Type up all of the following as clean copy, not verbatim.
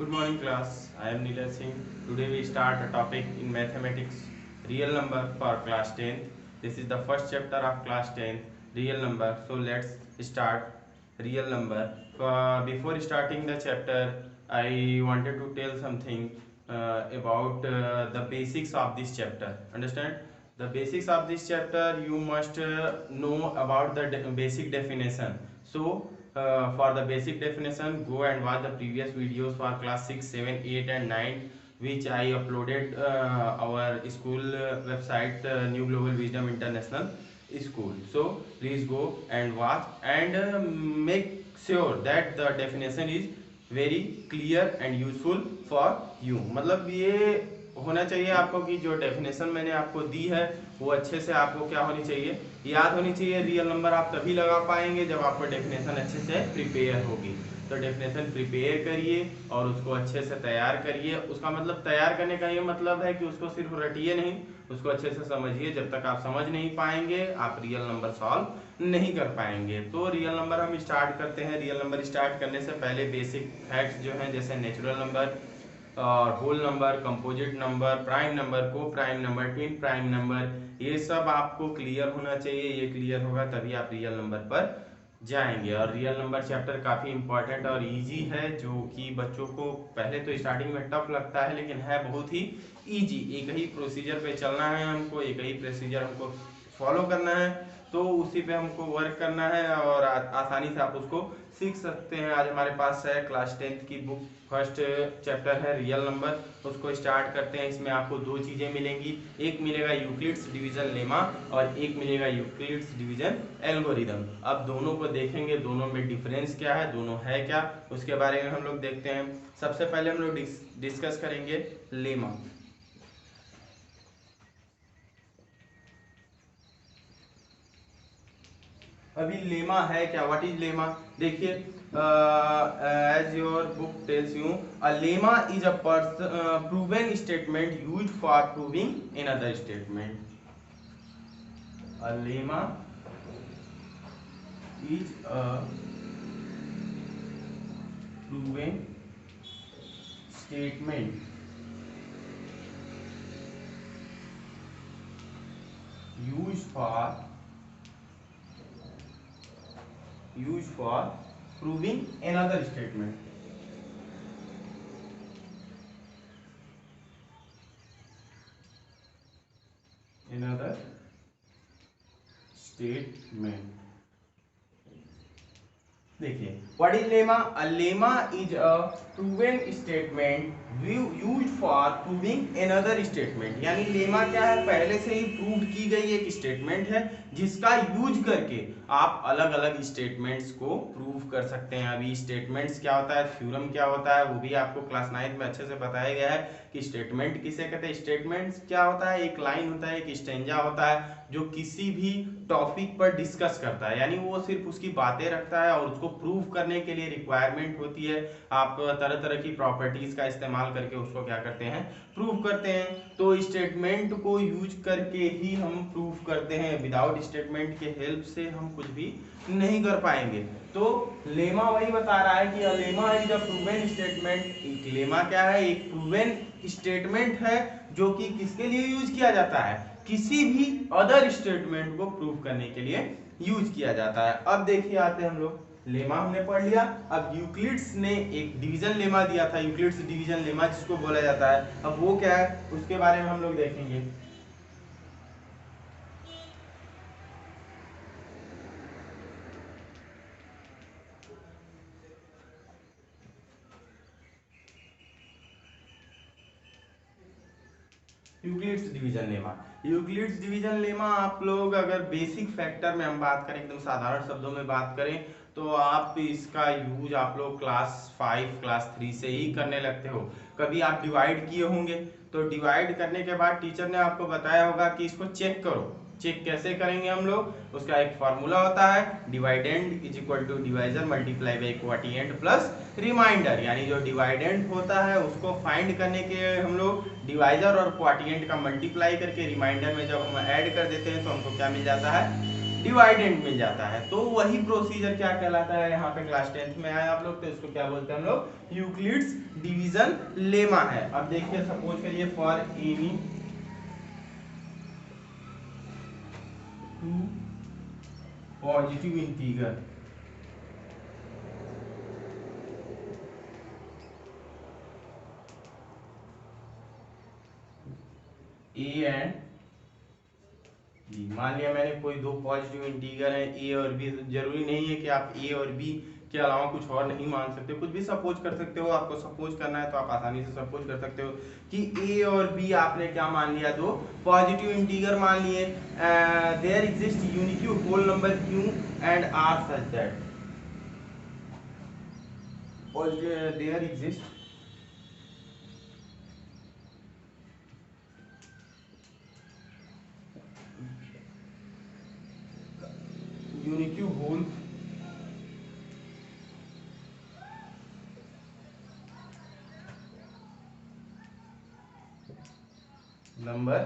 Good morning class. I am Neeraj Singh. Today we start a topic in mathematics, real number for class 10th. This is the first chapter of class 10th, real number. So let's start real number. Before starting the chapter, I wanted to tell something about the basics of this chapter. Understand? The basics of this chapter you must know about the basic definition. So for the basic definition, go and watch the previous videos for class 6, 7, 8 and 9 which I uploaded our school website, New Global Wisdom International School. So please go and watch and make sure that the definition is very clear and useful for you. मतलब ये होना चाहिए आपको कि जो definition मैंने आपको दी है वो अच्छे से आपको क्या होनी चाहिए, याद होनी चाहिए। रियल नंबर आप तभी लगा पाएंगे जब आपको डेफिनेशन अच्छे से प्रिपेयर होगी। तो डेफिनेशन प्रिपेयर करिए और उसको अच्छे से तैयार करिए। उसका मतलब तैयार करने का ये मतलब है कि उसको सिर्फ रटिए नहीं, उसको अच्छे से समझिए। जब तक आप समझ नहीं पाएंगे आप रियल नंबर सॉल्व नहीं कर पाएंगे। तो रियल नंबर हम स्टार्ट करते हैं। रियल नंबर स्टार्ट करने से पहले बेसिक फैक्ट्स जो हैं, जैसे नेचुरल नंबर और whole number, composite number, prime number, coprime number, twin prime number, ये सब आपको क्लियर होना चाहिए। ये क्लियर होगा तभी आप रियल नंबर पर जाएंगे। और रियल नंबर चैप्टर काफ़ी इंपॉर्टेंट और इजी है, जो कि बच्चों को पहले तो स्टार्टिंग में टफ लगता है लेकिन है बहुत ही इजी। एक ही प्रोसीजर पे चलना है हमको, एक ही प्रोसीजर हमको फॉलो करना है, तो उसी पे हमको वर्क करना है और आसानी से आप उसको सीख सकते हैं। आज हमारे पास है क्लास 10th की बुक, फर्स्ट चैप्टर है रियल नंबर। उसको स्टार्ट करते हैं। इसमें आपको दो चीज़ें मिलेंगी, एक मिलेगा यूक्लिड्स डिवीजन लेमा और एक मिलेगा यूक्लिड्स डिवीजन एल्गोरिदम। अब दोनों को देखेंगे, दोनों में डिफरेंस क्या है, दोनों है क्या, उसके बारे में हम लोग देखते हैं। सबसे पहले हम लोग डिस्कस करेंगे लेमा। अभी लेमा है क्या, व्हाट इज लेमा? देखिए, as your book tells you, a lemma is a proven statement used for proving another statement. A lemma is a proven statement used for proving another statement. Another statement. देखिए, what is lemma? A lemma is a proven statement used for proving another statement. यानी lemma क्या है, पहले से ही prove की गई एक statement है जिसका यूज करके आप अलग अलग स्टेटमेंट्स को प्रूव कर सकते हैं। अभी स्टेटमेंट्स क्या होता है, थ्योरम क्या होता है, वो भी आपको क्लास 9 में अच्छे से बताया गया है कि स्टेटमेंट किसे कहते हैं। स्टेटमेंट्स क्या होता है, एक लाइन होता है, एक स्टेंजा होता है जो किसी भी टॉपिक पर डिस्कस करता है। यानी वो सिर्फ उसकी बातें रखता है और उसको प्रूव करने के लिए रिक्वायरमेंट होती है। आप तरह तरह की प्रॉपर्टीज का इस्तेमाल करके उसको क्या करते हैं, प्रूव करते हैं। तो स्टेटमेंट को यूज करके ही हम प्रूव करते हैं। विदाउट स्टेटमेंट के हेल्प से हम कुछ भी नहीं कर पाएंगे। तो लेमा वही बता रहा है कि lemma is a proven statement. Lemma क्या है, एक प्रूवन स्टेटमेंट है जो कि किसके लिए यूज किया जाता है, किसी भी अदर स्टेटमेंट को प्रूव करने के लिए यूज किया जाता है। अब देखिए आते हैं हम लोग, लेमा हमने पढ़ लिया। अब यूक्लिड्स ने एक डिवीजन लेमा दिया था, यूक्लिड्स डिवीजन लेमा जिसको बोला जाता है। अब वो क्या है उसके बारे में हम लोग देखेंगे। Euclid's division lemma, Euclid's division lemma आप लोग अगर बेसिक फैक्टर में हम बात करें, एकदम साधारण शब्दों में बात करें, तो आप इसका यूज आप लोग क्लास 5 क्लास 3 से ही करने लगते हो। कभी आप डिवाइड किए होंगे, तो डिवाइड करने के बाद टीचर ने आपको बताया होगा कि इसको चेक करो। चेक कैसे करेंगे हम लोग, उसका एक फॉर्मूला होता है, dividend is equal to divisor multiply by quotient plus remainder. यानी जो डिवाइडेंड होता है उसको फाइंड करने के हम लोग डिवाइजर और क्वोटिएंट का मल्टीप्लाई करके रिमाइंडर में जब हम ऐड कर देते हैं तो हमको क्या मिल जाता है, डिवाइडेंड मिल जाता है। तो वही प्रोसीजर क्या कहलाता है, यहाँ पे क्लास 10th में आया आप लोग, तो इसको क्या बोलते हैं हम लोग, यूक्लिड्स डिवीजन लेमा है। अब देखिए सपोज करिए for any two positive integer a and b. मान लिया मैंने कोई दो पॉजिटिव इंटीगर है ए और बी, जरूरी नहीं है कि आप ए और बी के अलावा कुछ और नहीं मान सकते, कुछ भी सपोज कर सकते हो। आपको सपोज करना है तो आप आसानी से सपोज कर सकते हो कि ए और बी आपने क्या मान लिया, दो पॉजिटिव इंटीगर मान लिए। There exist unique whole number q and r such that there exist unique whole number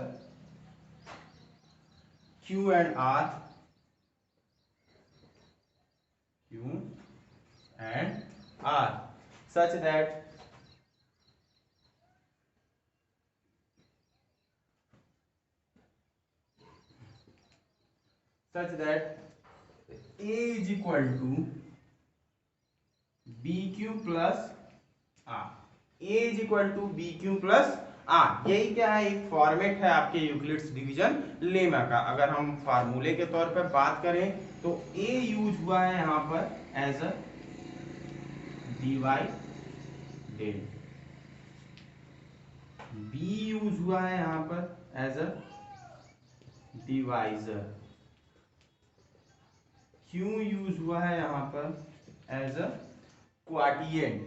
Q and R, Q and R, such that A is equal to BQ plus R, A is equal to BQ plus R। यही क्या है, एक format है आपके Euclid's division lemma का। अगर हम फार्मूले के तौर पर बात करें तो A यूज हुआ है यहाँ पर as a divided, B use हुआ है यहाँ पर as a divisor, Q use हुआ है यहाँ पर एज अ क्वाटिएंट,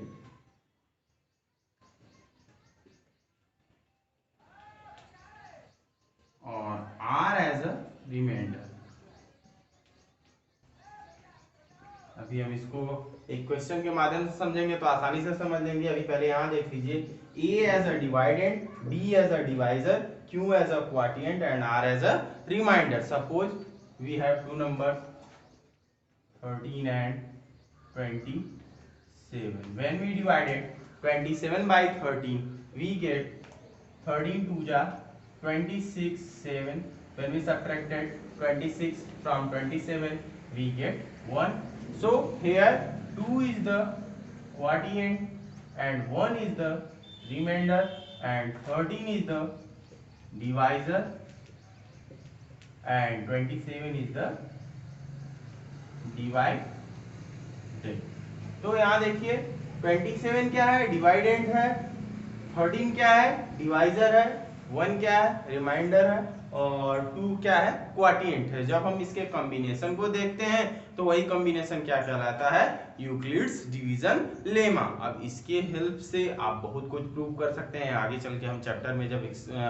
और R एज अ रिमाइंडर। अभी हम इसको एक क्वेश्चन के माध्यम से समझेंगे तो आसानी से समझ लेंगे। अभी पहले यहाँ देख लीजिए, A as a dividend, B as a divisor, Q as a quotient and R as a remainder. Suppose we have two number 13 and 27. When we divided 27 by 13, we get 13 2 ja 26 7. When we subtracted 26 from 27, we get 1. So here 2 is the quotient and 1 is the remainder and 13 is the divisor and 27 is the divided. तो यहाँ देखिए 27 क्या है, dividend है, 13 क्या है, divisor है, 1 क्या है, रिमाइंडर है, और 2 क्या है, क्वाटिएंट है। जब हम इसके कॉम्बिनेशन को देखते हैं तो वही कॉम्बिनेशन क्या कहलाता है, यूक्लिड्स डिवीजन लेमा। अब इसके हेल्प से आप बहुत कुछ प्रूव कर सकते हैं। आगे चल के हम चैप्टर में जब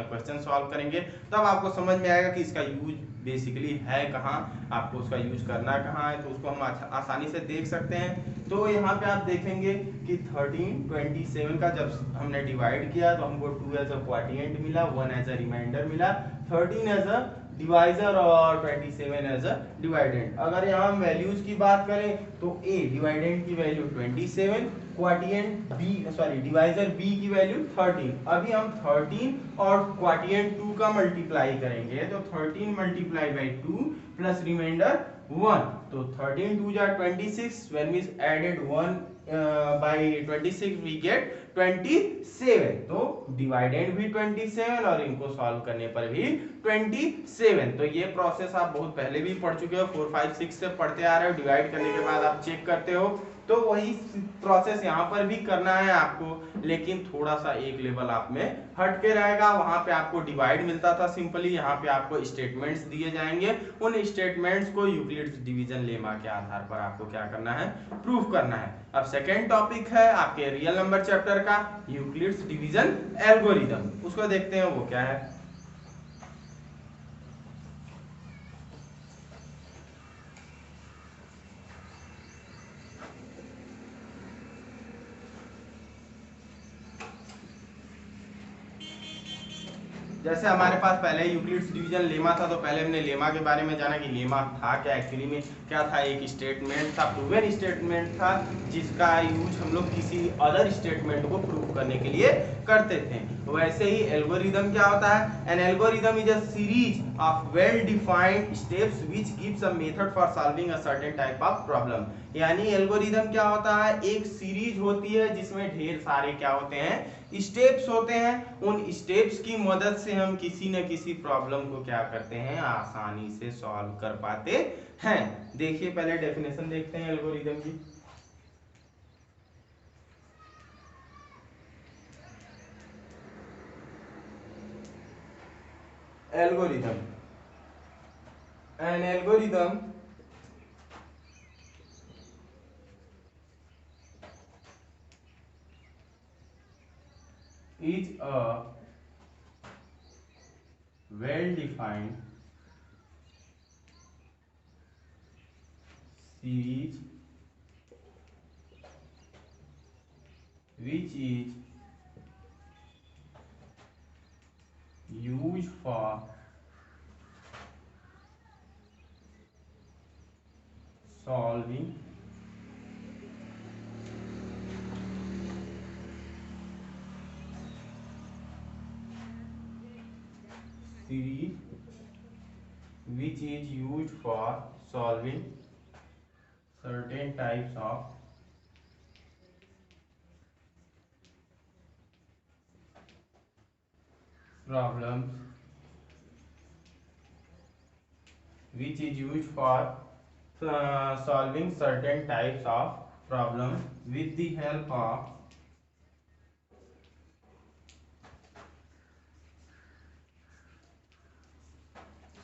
क्वेश्चन सॉल्व करेंगे तब आपको समझ में आएगा कि इसका यूज बेसिकली है कहाँ, आपको उसका यूज करना कहाँ है, तो उसको हम आसानी से देख सकते हैं। तो यहाँ पे आप देखेंगे कि 13 27 का जब हमने डिवाइड किया तो हमको 2 एज अ क्वाटिएंट मिला, 1 एज अ रिमाइंडर मिला, 13 एज अ डिवाइजर और 27 एज अ डिवाइडेंड। अगर यहाँ हम वैल्यूज की बात करें तो A डिवाइडेंड की value 27, क्वाटिएंट B sorry divisor B की वैल्यू 13। अभी हम 13 और क्वाटिएंट 2 का मल्टीप्लाई करेंगे तो 13 मल्टीप्लाई बाई 2 प्लस रिमाइंडर 1, तो 13 2 जा 26, when we added 1 by 26 we get 27। तो डिवाइडेंड भी 27 और इनको सॉल्व करने पर भी 27। तो ये प्रोसेस आप बहुत पहले भी पढ़ चुके हो, 4 5 6 से पढ़ते आ रहे हो। डिवाइड करने के बाद आप चेक करते हो, तो वही प्रोसेस यहाँ पर भी करना है आपको, लेकिन थोड़ा सा एक लेवल आप में हट के रहेगा। वहां पे आपको डिवाइड मिलता था सिंपली, यहाँ पे आपको स्टेटमेंट्स दिए जाएंगे, उन स्टेटमेंट्स को यूक्लिड्स डिवीजन लेमा के आधार पर आपको क्या करना है, प्रूफ करना है। अब सेकेंड टॉपिक है आपके रियल नंबर चैप्टर का यूक्लिड्स डिवीजन एल्गोरिथम, उसको देखते हैं वो क्या है। जैसे हमारे पास पहले यूक्लिड्स डिवीजन लेमा था, तो पहले हमने लेमा के बारे में जाना कि लेमा था क्या, एक्चुअली में क्या था। एक स्टेटमेंट था, प्रूवन स्टेटमेंट था, जिसका यूज हम लोग किसी अदर स्टेटमेंट को प्रूव करने के लिए करते थे। वैसे ही एल्गोरिदम क्या होता है, N algorithm is a series of well defined steps which gives a method for solving a certain type of problem. यानी एल्गोरिदम क्या होता है, एक सीरीज होती है जिसमें ढेर सारे क्या होते हैं, स्टेप्स होते हैं। उन स्टेप्स की मदद से हम किसी न किसी प्रॉब्लम को क्या करते हैं, आसानी से सॉल्व कर पाते हैं। देखिए पहले डेफिनेशन देखते हैं एल्गोरिदम की। Algorithm, N algorithm is a well defined series which is used for solving series which is used for solving certain types of problems, which is used for solving certain types of problems with the help of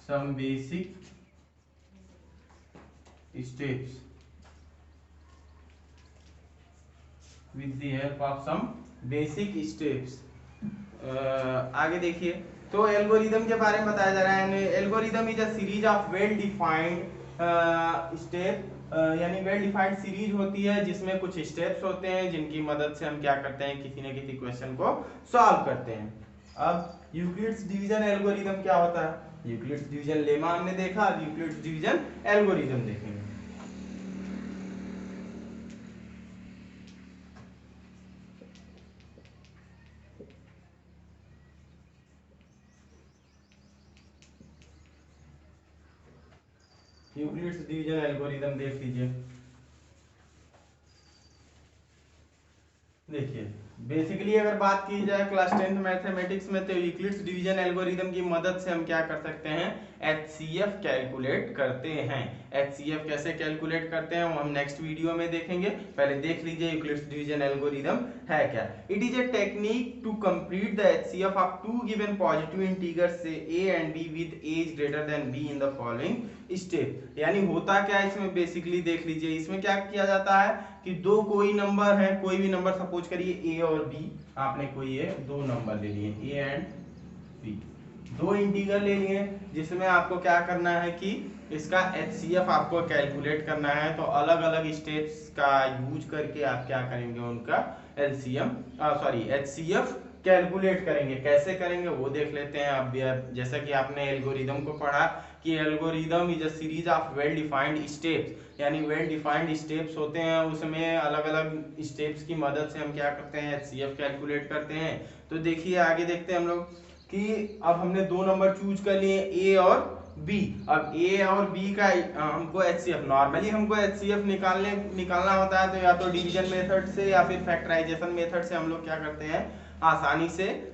some basic steps, with the help of some basic steps। आगे देखिए, तो algorithm के बारे में बताया जा रहा है। Algorithm is a series of well defined step, यानी वेल डिफाइंड सीरीज होती है जिसमें कुछ स्टेप्स होते हैं जिनकी मदद से हम क्या करते हैं, किसी न किसी क्वेश्चन को सॉल्व करते हैं। अब यूक्लिड्स डिवीजन एल्गोरिदम क्या होता है, यूक्लिड्स डिवीजन लेमा हमने देखा, अब यूक्लिड्स डिवीजन एल्गोरिदम देखेंगे। यूक्लिड्स डिवीजन एल्गोरिदम देख लीजिए। देखिए बेसिकली अगर बात की जाए क्लास 10th मैथमेटिक्स में, तो यूक्लिड्स डिवीजन एल्गोरिदम की मदद से हम क्या कर सकते हैं, एचसीएफ कैलकुलेट करते हैं। एचसीएफ कैसे कैलकुलेट करते हैं वो हम नेक्स्ट वीडियो में देखेंगे। पहले देख लीजिए यूक्लिड्स डिवीजन एल्गोरिदम है क्या। It is a technique to complete the HCF of two given positive integers say a and b with as greater than b in the following step. यानी होता क्या है इसमें, बेसिकली देख लीजिए, इसमें क्या किया जाता है कि दो कोई नंबर है, कोई भी नंबर सपोज करिए ए और बी, आपने कोई ये दो नंबर ले लिए ए एंड बी, दो इंटीजर ले लिए, जिसमें आपको क्या करना है कि इसका एचसीएफ आपको कैलकुलेट करना है। तो अलग अलग स्टेप्स का यूज करके आप क्या करेंगे, उनका एचसीएफ कैलकुलेट करेंगे। कैसे करेंगे वो देख लेते हैं। अब जैसा कि आपने एल्गोरिदम को पढ़ा कि algorithm is a series of well defined steps, यानी वेल डिफाइंड स्टेप्स होते हैं, उसमें अलग अलग स्टेप्स की मदद से हम क्या करते हैं, एचसीएफ कैलकुलेट करते हैं। तो देखिए आगे देखते हैं हम लोग कि अब हमने दो नंबर चूज कर लिए ए और बी। अब ए और बी का हमको एचसीएफ, नॉर्मली हमको एचसीएफ निकालना होता है, तो या तो डिवीजन मेथड से या फिर फैक्टराइजेशन मेथड से हम लोग क्या करते हैं, आसानी से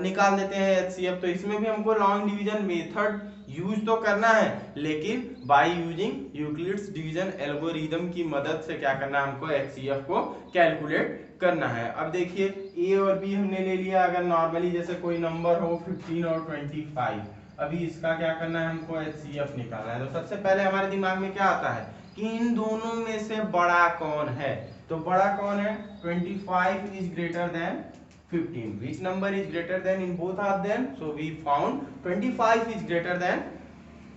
निकाल देते हैं एचसीएफ। तो इसमें भी हमको लॉन्ग डिवीजन मेथड यूज तो करना है, लेकिन bye using Euclid's division algorithm की मदद से क्या करना है, हमको एचसीएफ को कैलकुलेट करना है। अब देखिए ए और बी हमने ले लिया, अगर नॉर्मली जैसे कोई नंबर हो 15 और 25, अभी इसका क्या करना है, हमको एचसीएफ निकालना है। तो सबसे पहले हमारे दिमाग में क्या आता है कि इन दोनों में से बड़ा कौन है, तो बड़ा कौन है, 25 is greater then 15, which number is greater than in both of them, so we found 25 is greater than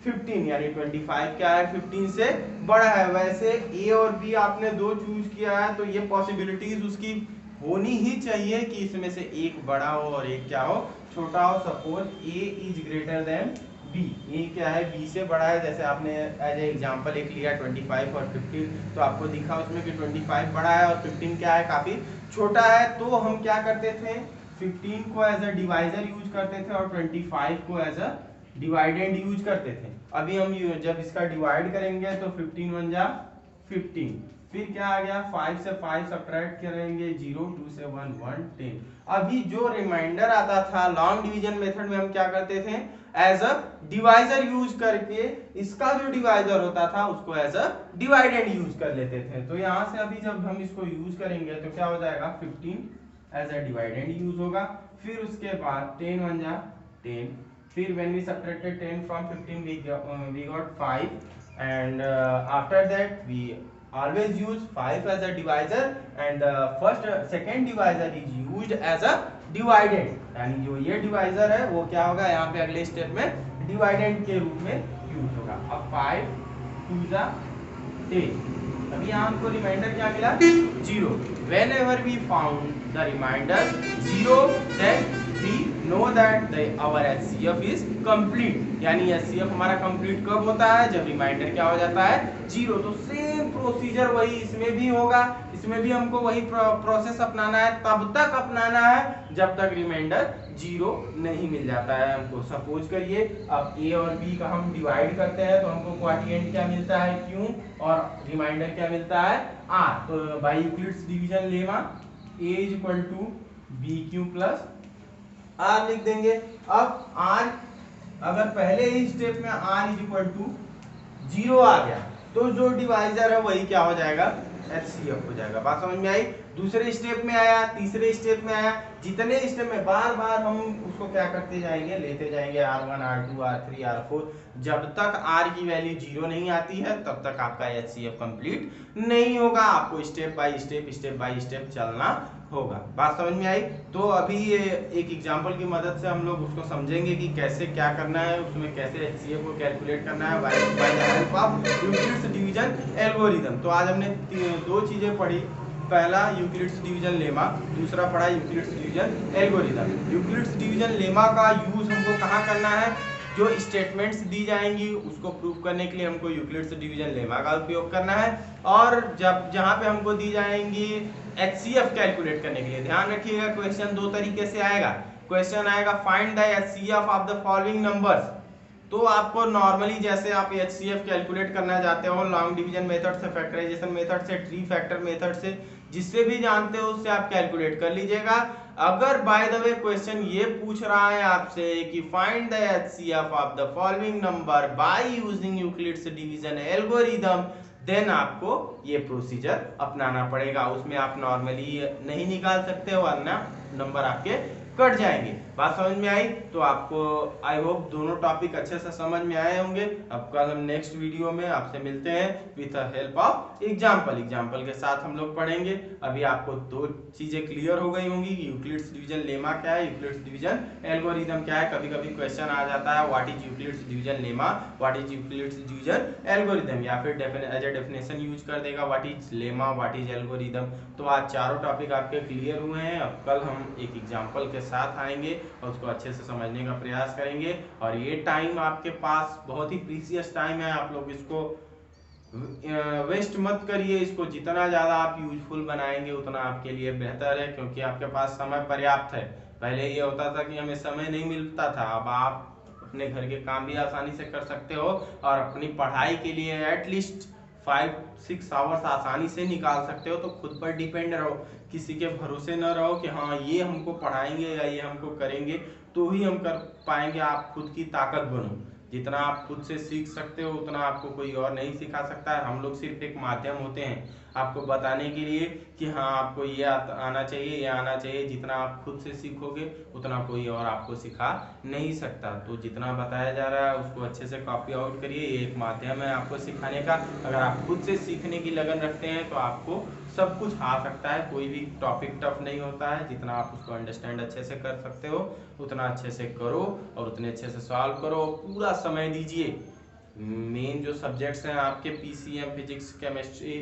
15, यानी 25 क्या है, 15 से बड़ा है। वैसे ए और बी आपने दो चूज किया है, तो ये पॉसिबिलिटीज उसकी होनी ही चाहिए कि इसमें से एक बड़ा हो और एक क्या हो, छोटा हो। Suppose a is greater than b, a क्या है, बी से बड़ा है। जैसे आपने एज ए एग्जांपल एक लिया 25 और 15, तो आपको दिखा उसमें कि 25 बड़ा है और 15 क्या है, काफी छोटा है। तो हम क्या करते थे, 15 को एज अ डिवाइजर यूज करते थे और 25 को एज अ डिवाइडेंड यूज करते थे। अभी हम जब इसका डिवाइड करेंगे तो 15 1 जा 15, फिर क्या आ गया, 5 से 5 सब्ट्रैक्ट करेंगे 0, 2 से 1 1 10। अभी जो रिमाइंडर आता था लॉन्ग डिवीजन मेथड में हम क्या करते थे, एज अ डिवाइजर यूज करके इसका जो डिवाइजर होता था उसको एज अ डिवाइडेंड यूज कर लेते थे। तो यहां से अभी जब हम इसको यूज करेंगे तो क्या हो जाएगा, 15 एज अ डिवाइडेंड यूज होगा। फिर उसके बाद 10 1 जा 10, फिर when we subtracted 10 from 15 we got 5, and after that we always use 5 as a divisor and the second divisor is used as a dividend, यानी जो ये डिवाइजर है वो क्या होगा, यहाँ पे अगले स्टेप में डिवाइडेंड के रूप में यूज होगा। अब 5 2 जा 10, अभी यहाँ हमको रिमाइंडर क्या मिला, 0। whenever we found the reminder 0 then we know that our HCF is complete, यानी HCF हमारा कंप्लीट कब होता है, जब रिमाइंडर क्या हो जाता है, 0। तो सेम प्रोसीजर वही इसमें भी होगा, इसमें भी हमको वही प्रोसेस अपनाना है, तब तक अपनाना है जब तक रिमाइंडर 0 नहीं मिल जाता है हमको। सपोज करिए अब a और b का हम डिवाइड करते हैं तो हमको क्वाटिएंट क्या मिलता है, q, और रिमाइंडर क्या मिलता है, r। तो by Euclid's division lemma a is equal to b q plus r लिख देंगे। अब आर अगर पहले ही स्टेप में आर इज इक्वल टू 0 आ गया तो जो डिवाइजर है वही क्या हो जाएगा, एचसीएफ हो जाएगा। बात समझ में आई। दूसरे स्टेप में आया, तीसरे स्टेप में आया, जितने स्टेप में बार बार हम उसको क्या करते जाएंगे, लेते जाएंगे R1 R2 R3 R4, जब तक R की वैल्यू 0 नहीं आती है तब तक आपका एचसीएफ कंप्लीट नहीं होगा। आपको स्टेप बाय स्टेप चलना होगा। बात समझ में आई। तो अभी ये एक एग्जांपल की मदद से हम लोग उसको समझेंगे कि कैसे क्या करना है, उसमें कैसे एचसीएफ को कैलकुलेट करना है by the help of Euclid's division algorithm. तो आज हमने दो चीजें पढ़ी, पहला यूक्लिड्स डिवीजन लेमा, दूसरा पढ़ा Euclid's division algorithm. Euclid's division lemma का यूज हमको कहाँ करना है, जो स्टेटमेंट्स दी जाएंगी उसको प्रूव करने के लिए हमको यूक्लिड्स डिवीजन लेमा का उपयोग करना है, और जब जहाँ पे हमको दी जाएंगी एचसीएफ कैलकुलेट करने के लिए। ध्यान रखिएगा क्वेश्चन दो तरीके से आएगा। क्वेश्चन आएगा find the HCF of the following numbers. तो आपको नॉर्मली जैसे आप एचसीएफ कैलकुलेट करना चाहते हो लॉन्ग डिवीजन मेथड से, फैक्टराइजेशन मेथड से, ट्री फैक्टर मेथड से, जिससे भी जानते हो उससे आप कैलकुलेट कर लीजिएगा। अगर बाय द वे क्वेश्चन ये पूछ रहा है आपसे कि find the HCF of the following number by using Euclid's division algorithm, then आपको ये प्रोसीजर अपनाना पड़ेगा। उसमें आप नॉर्मली नहीं निकाल सकते हो वरना नंबर आपके कट जाएंगे। बात समझ में आई। तो आपको आई होप दोनों टॉपिक अच्छे से समझ में आए होंगे। अब कल हम नेक्स्ट वीडियो में आपसे मिलते हैं with the help of example के साथ हम लोग पढ़ेंगे। अभी आपको दो चीजें क्लियर हो गई होंगी कि यूक्लिड्स डिवीजन लेमा क्या है, यूक्लिड्स डिवीजन एल्गोरिथम क्या है। कभी कभी क्वेश्चन आ जाता है what is Euclid's division lemma, what is Euclid's division algorithm, या फिर एज ए डेफिनेशन यूज कर देगा what is lemma, what is algorithm. तो आज चारों टॉपिक आपके क्लियर हुए हैं। अब कल हम एक एग्जाम्पल के साथ आएंगे और उसको अच्छे से समझने का प्रयास करेंगे। और ये टाइम आपके पास बहुत ही प्रीसियस टाइम है, आप लोग इसको वेस्ट मत करिए। इसको जितना ज़्यादा आप यूजफुल बनाएंगे उतना आपके लिए बेहतर है, क्योंकि आपके पास समय पर्याप्त है। पहले ये होता था कि हमें समय नहीं मिलता था, अब आप अपने घर के काम भी आसानी से कर सकते हो और अपनी पढ़ाई के लिए एटलीस्ट 5-6 आवर्स आसानी से निकाल सकते हो। तो खुद पर डिपेंड रहो, किसी के भरोसे न रहो कि हाँ ये हमको पढ़ाएंगे या ये हमको करेंगे तो ही हम कर पाएंगे। आप खुद की ताकत बनो। जितना आप खुद से सीख सकते हो उतना आपको कोई और नहीं सिखा सकता है। हम लोग सिर्फ एक माध्यम होते हैं आपको बताने के लिए कि हाँ आपको ये आना चाहिए, ये आना चाहिए। जितना आप खुद से सीखोगे उतना कोई और आपको सिखा नहीं सकता। तो जितना बताया जा रहा है उसको अच्छे से कॉपी आउट करिए। ये एक माध्यम है आपको सिखाने का। अगर आप खुद से सीखने की लगन रखते हैं तो आपको सब कुछ आ सकता है। कोई भी टॉपिक टफ नहीं होता है। जितना आप उसको अंडरस्टैंड अच्छे से कर सकते हो उतना अच्छे से करो और उतने अच्छे से सॉल्व करो। पूरा समय दीजिए, मेन जो सब्जेक्ट्स हैं आपके पीसीएम, फिजिक्स, केमिस्ट्री,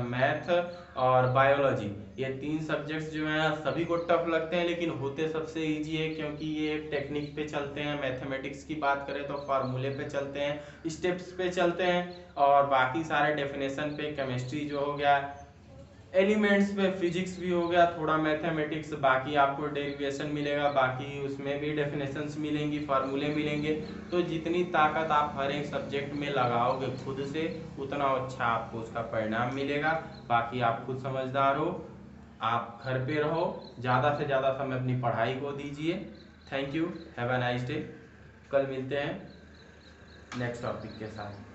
मैथ और बायोलॉजी, ये 3 सब्जेक्ट्स जो हैं सभी को टफ लगते हैं, लेकिन होते सबसे इजी है, क्योंकि ये टेक्निक पे चलते हैं। मैथमेटिक्स की बात करें तो फार्मूले पे चलते हैं, स्टेप्स पे चलते हैं, और बाकी सारे डेफिनेशन पे, केमिस्ट्री जो हो गया, एलिमेंट्स पे, फिजिक्स भी हो गया, थोड़ा मैथमेटिक्स, बाकी आपको डेरिवेशन मिलेगा, बाकी उसमें भी डेफिनेशंस मिलेंगी, फार्मूले मिलेंगे। तो जितनी ताकत आप हर एक सब्जेक्ट में लगाओगे खुद से, उतना अच्छा आपको उसका परिणाम मिलेगा। बाकी आप खुद समझदार हो, आप घर पे रहो, ज़्यादा से ज़्यादा समय अपनी पढ़ाई को दीजिए। Thank you, have a nice day. कल मिलते हैं नेक्स्ट टॉपिक के साथ।